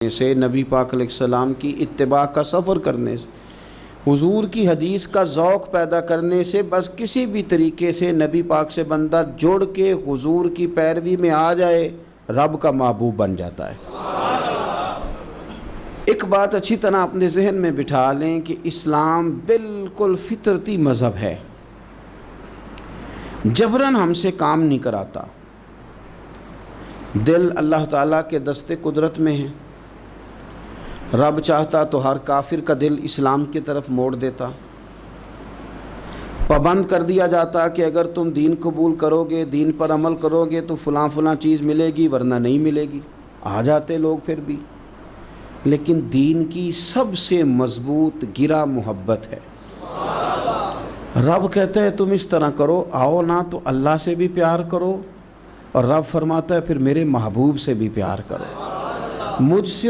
से, नबी पाक अलैहिस्सलाम की इत्तिबा का सफ़र करने से, हुजूर की हदीस का ज़ौक़ पैदा करने से, बस किसी भी तरीके से नबी पाक से बंदा जुड़ के हुजूर की पैरवी में आ जाए, रब का महबूब बन जाता है। एक बात अच्छी तरह अपने जहन में बिठा लें कि इस्लाम बिल्कुल फितरती मज़हब है, जबरन हमसे काम नहीं कराता। दिल अल्लाह ताला के दस्ते कुदरत में है। रब चाहता तो हर काफिर का दिल इस्लाम की तरफ मोड़ देता। पाबंद कर दिया जाता कि अगर तुम दीन कबूल करोगे, दीन पर अमल करोगे तो फ़लाँ फ़लाँ चीज़ मिलेगी, वरना नहीं मिलेगी। आ जाते लोग फिर भी। लेकिन दीन की सबसे मज़बूत गिरा मोहब्बत है। रब कहता है तुम इस तरह करो, आओ ना तो अल्लाह से भी प्यार करो, और रब फरमाता है फिर मेरे महबूब से भी प्यार करो। मुझसे